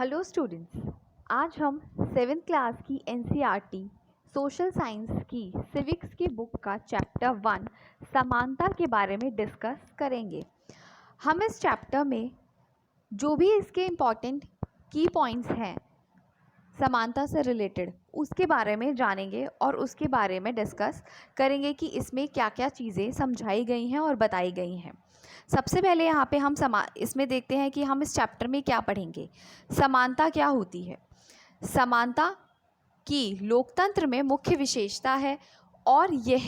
Hello students, आज हम 7th class की एनसीईआरटी सोशल साइंस की सिविक्स की बुक का चैप्टर 1 समानता के बारे में डिस्कस करेंगे। हम इस चैप्टर में जो भी इसके इम्पॉर्टेंट की पॉइंट्स हैं समानता से रिलेटेड उसके बारे में जानेंगे और उसके बारे में डिस्कस करेंगे कि इसमें क्या क्या चीज़ें समझाई गई हैं और बताई गई हैं। सबसे पहले यहाँ पे हम इसमें देखते हैं कि हम इस चैप्टर में क्या पढ़ेंगे। समानता क्या होती है? समानता की लोकतंत्र में मुख्य विशेषता है और यह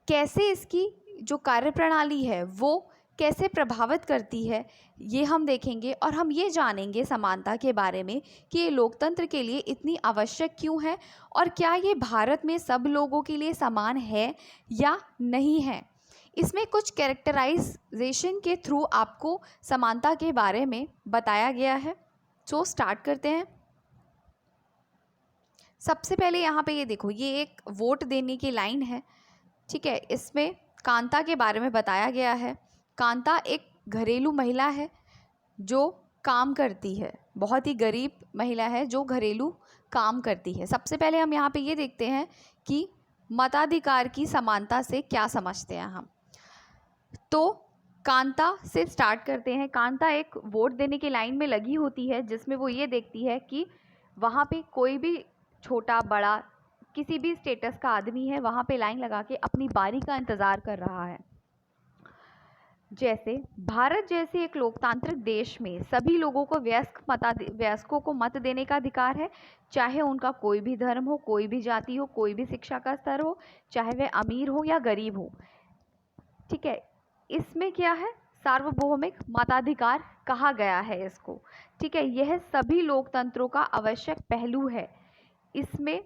कैसे इसकी जो कार्यप्रणाली है वो कैसे प्रभावित करती है ये हम देखेंगे। और हम ये जानेंगे समानता के बारे में कि ये लोकतंत्र के लिए इतनी आवश्यक क्यों है और क्या ये भारत में सब लोगों के लिए समान है या नहीं है। इसमें कुछ कैरेक्टराइजेशन के थ्रू आपको समानता के बारे में बताया गया है। सो स्टार्ट करते हैं। सबसे पहले यहाँ पे ये देखो, ये एक वोट देने की लाइन है, ठीक है। इसमें कांता के बारे में बताया गया है। कांता एक घरेलू महिला है जो काम करती है, बहुत ही गरीब महिला है जो घरेलू काम करती है। सबसे पहले हम यहाँ पे ये देखते हैं कि मताधिकार की समानता से क्या समझते हैं हम। तो कांता से स्टार्ट करते हैं। कांता एक वोट देने की लाइन में लगी होती है जिसमें वो ये देखती है कि वहाँ पे कोई भी छोटा बड़ा किसी भी स्टेटस का आदमी है वहाँ पे लाइन लगा के अपनी बारी का इंतज़ार कर रहा है। जैसे भारत जैसे एक लोकतांत्रिक देश में सभी लोगों को वयस्कों को मत देने का अधिकार है, चाहे उनका कोई भी धर्म हो, कोई भी जाति हो, कोई भी शिक्षा का स्तर हो, चाहे वह अमीर हो या गरीब हो, ठीक है। इसमें क्या है, सार्वभौमिक मताधिकार कहा गया है इसको, ठीक है। यह सभी लोकतंत्रों का आवश्यक पहलू है। इसमें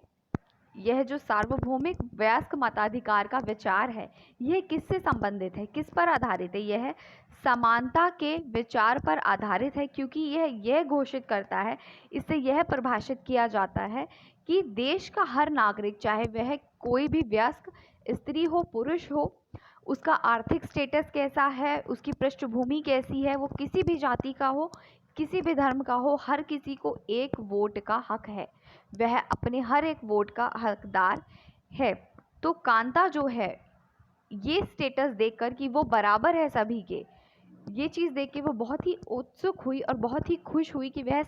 यह जो सार्वभौमिक वयस्क मताधिकार का विचार है यह किससे संबंधित है, किस पर आधारित है? यह समानता के विचार पर आधारित है, क्योंकि यह घोषित करता है, इससे यह परिभाषित किया जाता है कि देश का हर नागरिक, चाहे वह कोई भी वयस्क स्त्री हो पुरुष हो, उसका आर्थिक स्टेटस कैसा है, उसकी पृष्ठभूमि कैसी है, वो किसी भी जाति का हो, किसी भी धर्म का हो, हर किसी को एक वोट का हक है, वह अपने हर एक वोट का हकदार है। तो कांता जो है ये स्टेटस देखकर कि वो बराबर है सभी के, ये चीज़ देख के वो बहुत ही उत्सुक हुई और बहुत ही खुश हुई कि वह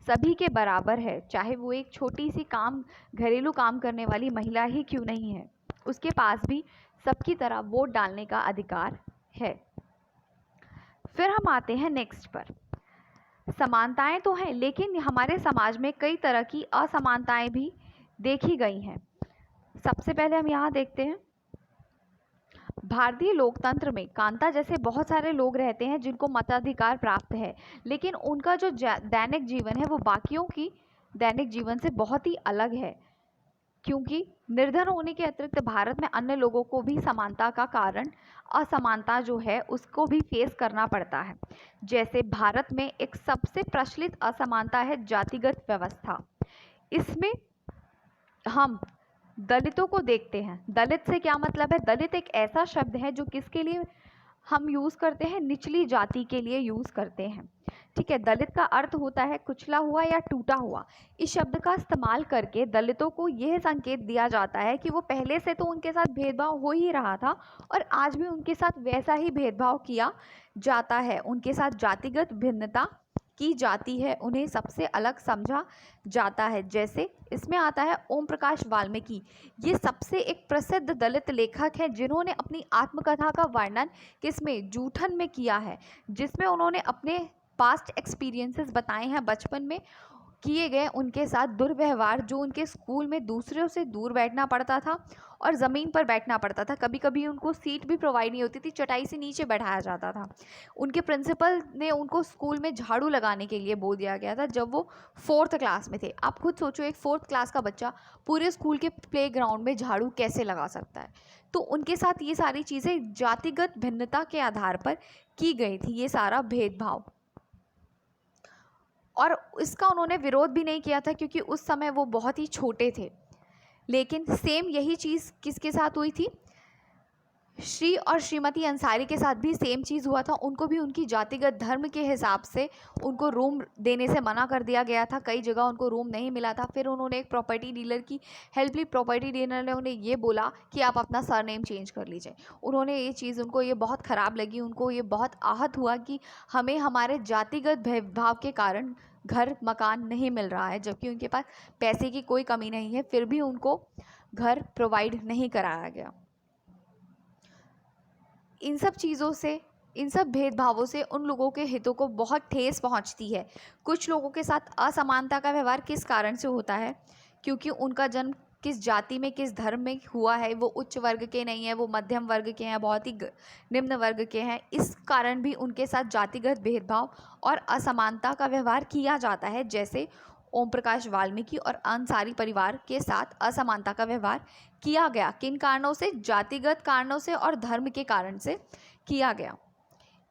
सभी के बराबर है, चाहे वो एक छोटी सी घरेलू काम करने वाली महिला ही क्यों नहीं है, उसके पास भी सबकी तरह वोट डालने का अधिकार है। फिर हम आते हैं नेक्स्ट पर। समानताएं तो हैं लेकिन हमारे समाज में कई तरह की असमानताएं भी देखी गई हैं। सबसे पहले हम यहाँ देखते हैं, भारतीय लोकतंत्र में कांता जैसे बहुत सारे लोग रहते हैं जिनको मताधिकार प्राप्त है, लेकिन उनका जो दैनिक जीवन है वो बाकियों की दैनिक जीवन से बहुत ही अलग है, क्योंकि निर्धन होने के अतिरिक्त भारत में अन्य लोगों को भी समानता का कारण असमानता जो है उसको भी फेस करना पड़ता है। जैसे भारत में एक सबसे प्रचलित असमानता है जातिगत व्यवस्था। इसमें हम दलितों को देखते हैं। दलित से क्या मतलब है? दलित एक ऐसा शब्द है जो किसके लिए हम यूज़ करते हैं? निचली जाति के लिए यूज़ करते हैं, ठीक है। दलित का अर्थ होता है कुचला हुआ या टूटा हुआ। इस शब्द का इस्तेमाल करके दलितों को यह संकेत दिया जाता है कि वो पहले से तो उनके साथ भेदभाव हो ही रहा था और आज भी उनके साथ वैसा ही भेदभाव किया जाता है, उनके साथ जातिगत भिन्नता की जाती है, उन्हें सबसे अलग समझा जाता है। जैसे इसमें आता है ओम प्रकाश वाल्मीकि, ये सबसे एक प्रसिद्ध दलित लेखक हैं जिन्होंने अपनी आत्मकथा का वर्णन किसमें? जूठन में किया है, जिसमें उन्होंने अपने पास्ट एक्सपीरियंसेस बताए हैं, बचपन में किए गए उनके साथ दुर्व्यवहार, जो उनके स्कूल में दूसरों से दूर बैठना पड़ता था और ज़मीन पर बैठना पड़ता था, कभी कभी उनको सीट भी प्रोवाइड नहीं होती थी, चटाई से नीचे बैठाया जाता था। उनके प्रिंसिपल ने उनको स्कूल में झाड़ू लगाने के लिए बोल दिया गया था जब वो 4th क्लास में थे। आप खुद सोचो, एक 4th क्लास का बच्चा पूरे स्कूल के प्लेग्राउंड में झाड़ू कैसे लगा सकता है? तो उनके साथ ये सारी चीज़ें जातिगत भिन्नता के आधार पर की गई थी, ये सारा भेदभाव, और इसका उन्होंने विरोध भी नहीं किया था क्योंकि उस समय वो बहुत ही छोटे थे। लेकिन सेम यही चीज़ किसके साथ हुई थी? श्री और श्रीमती अंसारी के साथ भी सेम चीज़ हुआ था। उनको भी उनकी जातिगत धर्म के हिसाब से उनको रूम देने से मना कर दिया गया था। कई जगह उनको रूम नहीं मिला था। फिर उन्होंने एक प्रॉपर्टी डीलर की हेल्प ली। प्रॉपर्टी डीलर ने उन्हें ये बोला कि आप अपना सरनेम चेंज कर लीजिए। उन्होंने ये चीज़, उनको ये बहुत ख़राब लगी, उनको ये बहुत आहत हुआ कि हमें हमारे जातिगत भेदभाव के कारण घर मकान नहीं मिल रहा है, जबकि उनके पास पैसे की कोई कमी नहीं है, फिर भी उनको घर प्रोवाइड नहीं कराया गया। इन सब चीज़ों से, इन सब भेदभावों से उन लोगों के हितों को बहुत ठेस पहुंचती है। कुछ लोगों के साथ असमानता का व्यवहार किस कारण से होता है? क्योंकि उनका जन्म किस जाति में, किस धर्म में हुआ है, वो उच्च वर्ग के नहीं है, वो मध्यम वर्ग के हैं, बहुत ही निम्न वर्ग के हैं। इस कारण भी उनके साथ जातिगत भेदभाव और असमानता का व्यवहार किया जाता है। जैसे ओम प्रकाश वाल्मीकि और अंसारी परिवार के साथ असमानता का व्यवहार किया गया। किन कारणों से? जातिगत कारणों से और धर्म के कारण से किया गया।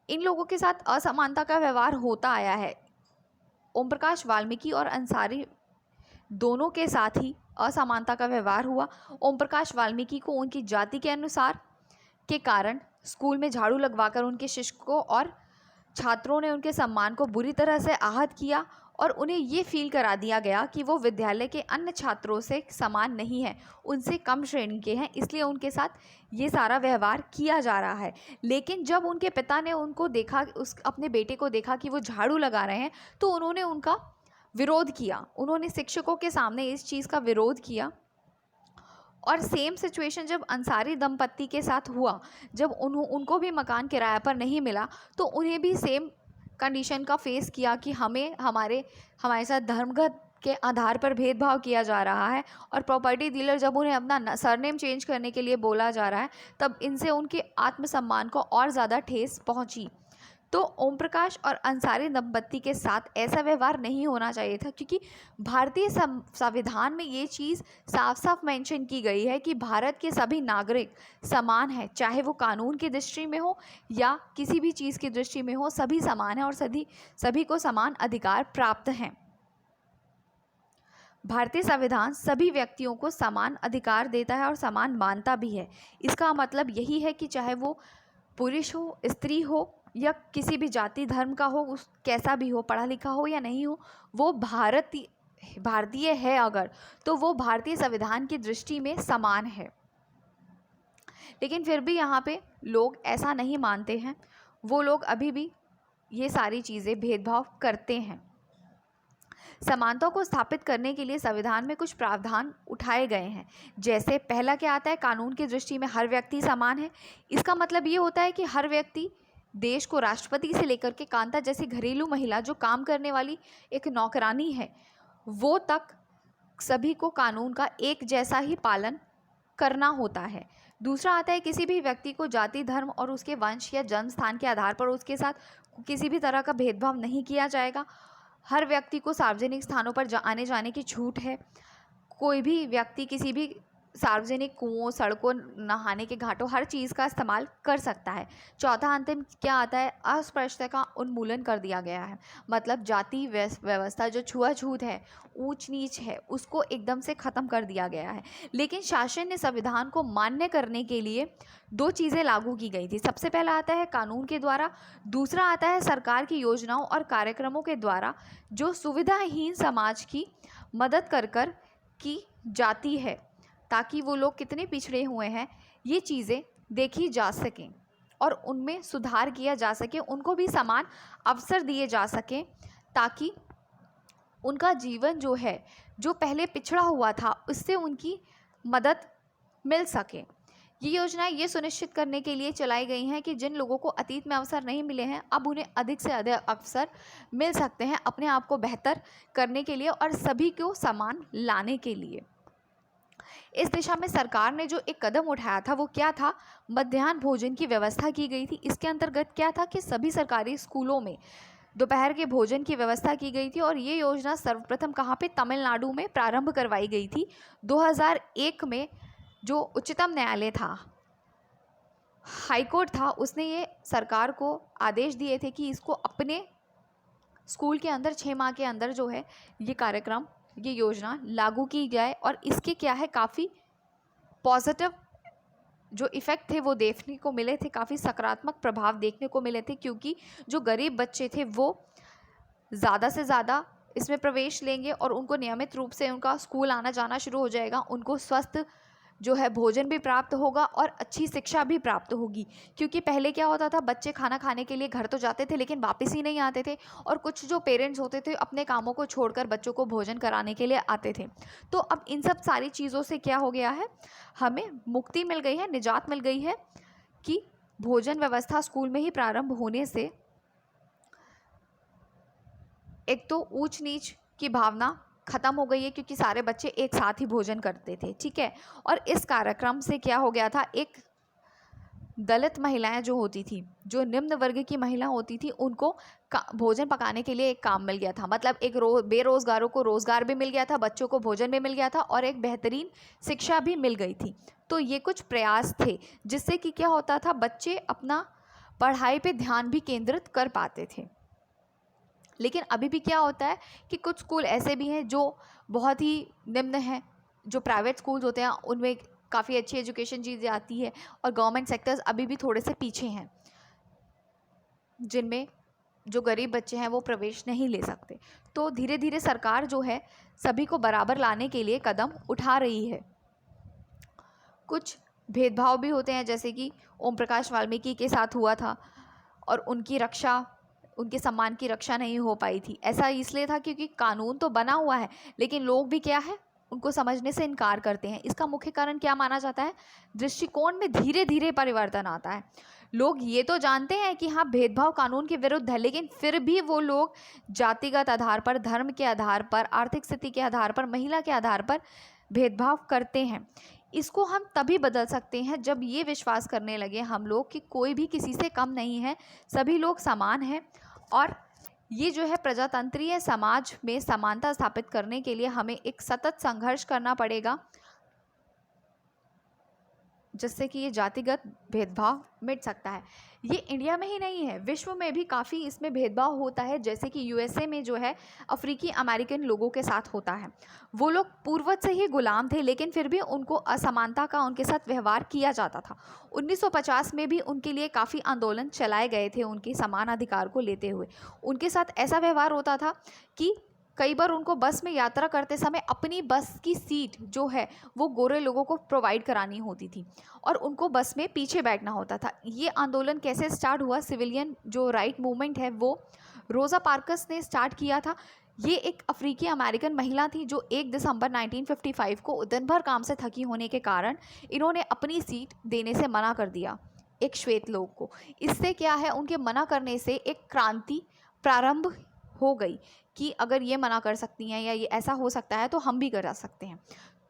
इन लोगों के साथ असमानता का व्यवहार होता आया है। ओम प्रकाश वाल्मीकि और अंसारी दोनों के साथ ही असमानता का व्यवहार हुआ। ओम प्रकाश वाल्मीकि को उनकी जाति के अनुसार के कारण स्कूल में झाड़ू लगवाकर उनके शिक्षकों और छात्रों ने उनके सम्मान को बुरी तरह से आहत किया और उन्हें ये फील करा दिया गया कि वो विद्यालय के अन्य छात्रों से समान नहीं है, उनसे कम श्रेणी के हैं, इसलिए उनके साथ ये सारा व्यवहार किया जा रहा है। लेकिन जब उनके पिता ने उनको देखा, अपने बेटे को देखा कि वो झाड़ू लगा रहे हैं, तो उन्होंने उनका विरोध किया। उन्होंने शिक्षकों के सामने इस चीज़ का विरोध किया। और सेम सिचुएशन जब अंसारी दंपत्ति के साथ हुआ, जब उनको भी मकान किराए पर नहीं मिला, तो उन्हें भी सेम कंडीशन का फेस किया कि हमें हमारे साथ धर्मगत के आधार पर भेदभाव किया जा रहा है। और प्रॉपर्टी डीलर जब उन्हें अपना सरनेम चेंज करने के लिए बोला जा रहा है, तब इनसे उनके आत्मसम्मान को और ज़्यादा ठेस पहुंची। तो ओम प्रकाश और अंसारी दंपत्ति के साथ ऐसा व्यवहार नहीं होना चाहिए था, क्योंकि भारतीय संविधान में ये चीज़ साफ साफ मेंशन की गई है कि भारत के सभी नागरिक समान हैं, चाहे वो कानून की दृष्टि में हो या किसी भी चीज़ की दृष्टि में हो, सभी समान हैं और सभी को समान अधिकार प्राप्त हैं। भारतीय संविधान सभी व्यक्तियों को समान अधिकार देता है और समान मानता भी है। इसका मतलब यही है कि चाहे वो पुरुष हो, स्त्री हो या किसी भी जाति धर्म का हो, उस कैसा भी हो, पढ़ा लिखा हो या नहीं हो, वो भारतीय है अगर, तो वो भारतीय संविधान की दृष्टि में समान है। लेकिन फिर भी यहाँ पे लोग ऐसा नहीं मानते हैं। वो लोग अभी भी ये सारी चीज़ें भेदभाव करते हैं। समानता को स्थापित करने के लिए संविधान में कुछ प्रावधान उठाए गए हैं। जैसे पहला क्या आता है? कानून की दृष्टि में हर व्यक्ति समान है। इसका मतलब ये होता है कि हर व्यक्ति, देश को राष्ट्रपति से लेकर के कांता जैसी घरेलू महिला जो काम करने वाली एक नौकरानी है, वो तक सभी को कानून का एक जैसा ही पालन करना होता है। दूसरा आता है, किसी भी व्यक्ति को जाति, धर्म और उसके वंश या जन्म स्थान के आधार पर उसके साथ किसी भी तरह का भेदभाव नहीं किया जाएगा। हर व्यक्ति को सार्वजनिक स्थानों पर आने जाने की छूट है। कोई भी व्यक्ति किसी भी सार्वजनिक कुओं, सड़कों, नहाने के घाटों, हर चीज़ का इस्तेमाल कर सकता है। चौथा अंतिम क्या आता है? अस्पृश्यता का उन्मूलन कर दिया गया है। मतलब जाति व्यवस्था, जो छुआछूत है, ऊंच नीच है, उसको एकदम से ख़त्म कर दिया गया है। लेकिन शासन ने संविधान को मान्य करने के लिए दो चीज़ें लागू की गई थी। सबसे पहला आता है कानून के द्वारा, दूसरा आता है सरकार की योजनाओं और कार्यक्रमों के द्वारा, जो सुविधाहीन समाज की मदद कर की जाती है, ताकि वो लोग कितने पिछड़े हुए हैं ये चीज़ें देखी जा सकें और उनमें सुधार किया जा सके, उनको भी समान अवसर दिए जा सकें, ताकि उनका जीवन जो है, जो पहले पिछड़ा हुआ था, उससे उनकी मदद मिल सके। ये योजनाएं ये सुनिश्चित करने के लिए चलाई गई हैं कि जिन लोगों को अतीत में अवसर नहीं मिले हैं, अब उन्हें अधिक से अधिक अवसर मिल सकते हैं अपने आप को बेहतर करने के लिए और सभी को समान लाने के लिए। इस दिशा में सरकार ने जो एक कदम उठाया था वो क्या था? मध्याह्न भोजन की व्यवस्था की गई थी। इसके अंतर्गत क्या था कि सभी सरकारी स्कूलों में दोपहर के भोजन की व्यवस्था की गई थी और ये योजना सर्वप्रथम कहाँ पे? तमिलनाडु में प्रारंभ करवाई गई थी। 2001 में जो उच्चतम न्यायालय था, हाईकोर्ट था, उसने ये सरकार को आदेश दिए थे कि इसको अपने स्कूल के अंदर 6 माह के अंदर जो है ये कार्यक्रम, ये योजना लागू की जाए। और इसके क्या है, काफ़ी पॉजिटिव जो इफ़ेक्ट थे वो देखने को मिले थे, काफ़ी सकारात्मक प्रभाव देखने को मिले थे, क्योंकि जो गरीब बच्चे थे वो ज़्यादा से ज़्यादा इसमें प्रवेश लेंगे और उनको नियमित रूप से उनका स्कूल आना जाना शुरू हो जाएगा, उनको स्वस्थ जो है भोजन भी प्राप्त होगा और अच्छी शिक्षा भी प्राप्त होगी। क्योंकि पहले क्या होता था, बच्चे खाना खाने के लिए घर तो जाते थे लेकिन वापस ही नहीं आते थे, और कुछ जो पेरेंट्स होते थे अपने कामों को छोड़कर बच्चों को भोजन कराने के लिए आते थे। तो अब इन सब सारी चीज़ों से क्या हो गया है, हमें मुक्ति मिल गई है, निजात मिल गई है कि भोजन व्यवस्था स्कूल में ही प्रारंभ होने से एक तो ऊंच नीच की भावना खत्म हो गई है, क्योंकि सारे बच्चे एक साथ ही भोजन करते थे, ठीक है। और इस कार्यक्रम से क्या हो गया था, एक दलित महिलाएं जो होती थी, जो निम्न वर्ग की महिला होती थी, उनको भोजन पकाने के लिए एक काम मिल गया था। मतलब एक बेरोजगारों को रोजगार भी मिल गया था, बच्चों को भोजन भी मिल गया था और एक बेहतरीन शिक्षा भी मिल गई थी। तो ये कुछ प्रयास थे जिससे कि क्या होता था, बच्चे अपना पढ़ाई पे ध्यान भी केंद्रित कर पाते थे। लेकिन अभी भी क्या होता है कि कुछ स्कूल ऐसे भी हैं जो बहुत ही निम्न हैं, जो प्राइवेट स्कूल्स होते हैं उनमें काफ़ी अच्छी एजुकेशन दी जाती है, और गवर्नमेंट सेक्टर्स अभी भी थोड़े से पीछे हैं, जिनमें जो गरीब बच्चे हैं वो प्रवेश नहीं ले सकते। तो धीरे धीरे सरकार जो है सभी को बराबर लाने के लिए कदम उठा रही है। कुछ भेदभाव भी होते हैं, जैसे कि ओम प्रकाश वाल्मीकि के साथ हुआ था और उनके सम्मान की रक्षा नहीं हो पाई थी। ऐसा इसलिए था क्योंकि कानून तो बना हुआ है लेकिन लोग भी क्या है, उनको समझने से इनकार करते हैं। इसका मुख्य कारण क्या माना जाता है, दृष्टिकोण में धीरे धीरे परिवर्तन आता है। लोग ये तो जानते हैं कि हाँ भेदभाव कानून के विरुद्ध है, लेकिन फिर भी वो लोग जातिगत आधार पर, धर्म के आधार पर, आर्थिक स्थिति के आधार पर, महिला के आधार पर भेदभाव करते हैं। इसको हम तभी बदल सकते हैं जब ये विश्वास करने लगे हम लोग कि कोई भी किसी से कम नहीं है, सभी लोग समान हैं। और ये जो है प्रजातंत्रीय समाज में समानता स्थापित करने के लिए हमें एक सतत संघर्ष करना पड़ेगा, जिससे कि ये जातिगत भेदभाव मिट सकता है। ये इंडिया में ही नहीं है, विश्व में भी काफ़ी इसमें भेदभाव होता है। जैसे कि यूएसए में जो है अफ्रीकी अमेरिकन लोगों के साथ होता है। वो लोग पूर्वज से ही गुलाम थे, लेकिन फिर भी उनको असमानता का उनके साथ व्यवहार किया जाता था। 1950 में भी उनके लिए काफ़ी आंदोलन चलाए गए थे, उनके समान अधिकार को लेते हुए। उनके साथ ऐसा व्यवहार होता था कि कई बार उनको बस में यात्रा करते समय अपनी बस की सीट जो है वो गोरे लोगों को प्रोवाइड करानी होती थी और उनको बस में पीछे बैठना होता था। ये आंदोलन कैसे स्टार्ट हुआ, सिविलियन जो राइट मूवमेंट है वो रोज़ा पार्कस ने स्टार्ट किया था। ये एक अफ्रीकी अमेरिकन महिला थी जो 1 दिसंबर 1955 को दिन भर काम से थकी होने के कारण इन्होंने अपनी सीट देने से मना कर दिया एक श्वेत लोग को। इससे क्या है, उनके मना करने से एक क्रांति प्रारंभ हो गई कि अगर ये मना कर सकती हैं या ये ऐसा हो सकता है तो हम भी करा सकते हैं।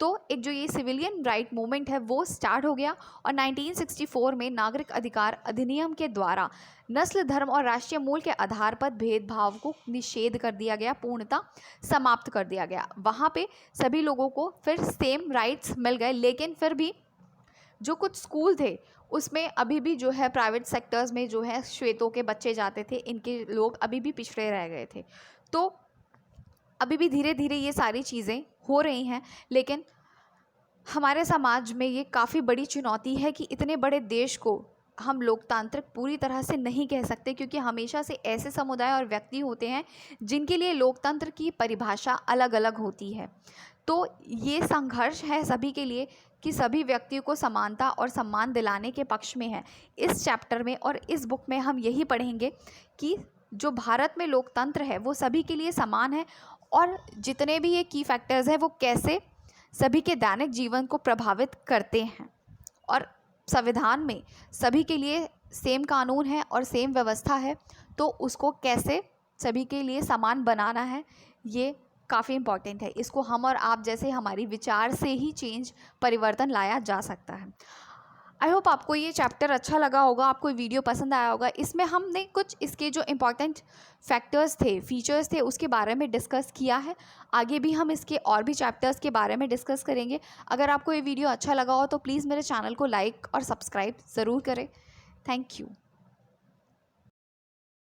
तो एक जो ये सिविलियन राइट मूवमेंट है वो स्टार्ट हो गया और 1964 में नागरिक अधिकार अधिनियम के द्वारा नस्ल, धर्म और राष्ट्रीय मूल के आधार पर भेदभाव को निषेध कर दिया गया, पूर्णतः समाप्त कर दिया गया। वहाँ पे सभी लोगों को फिर सेम राइट्स मिल गए, लेकिन फिर भी जो कुछ स्कूल थे उसमें अभी भी जो है प्राइवेट सेक्टर्स में जो है श्वेतों के बच्चे जाते थे, इनके लोग अभी भी पिछड़े रह गए थे। तो अभी भी धीरे धीरे ये सारी चीज़ें हो रही हैं, लेकिन हमारे समाज में ये काफ़ी बड़ी चुनौती है कि इतने बड़े देश को हम लोकतांत्रिक पूरी तरह से नहीं कह सकते, क्योंकि हमेशा से ऐसे समुदाय और व्यक्ति होते हैं जिनके लिए लोकतंत्र की परिभाषा अलग अलग होती है। तो ये संघर्ष है सभी के लिए कि सभी व्यक्तियों को समानता और सम्मान दिलाने के पक्ष में है। इस चैप्टर में और इस बुक में हम यही पढ़ेंगे कि जो भारत में लोकतंत्र है वो सभी के लिए समान है और जितने भी ये की फैक्टर्स हैं वो कैसे सभी के दैनिक जीवन को प्रभावित करते हैं, और संविधान में सभी के लिए सेम कानून है और सेम व्यवस्था है, तो उसको कैसे सभी के लिए समान बनाना है ये काफ़ी इम्पॉर्टेंट है। इसको हम और आप जैसे हमारी विचार से ही परिवर्तन लाया जा सकता है। आई होप आपको ये चैप्टर अच्छा लगा होगा, आपको वीडियो पसंद आया होगा। इसमें हमने कुछ इसके जो इम्पॉर्टेंट फैक्टर्स थे, फीचर्स थे, उसके बारे में डिस्कस किया है। आगे भी हम इसके और भी चैप्टर्स के बारे में डिस्कस करेंगे। अगर आपको ये वीडियो अच्छा लगा हो तो प्लीज़ मेरे चैनल को लाइक और सब्सक्राइब ज़रूर करें। Thank you.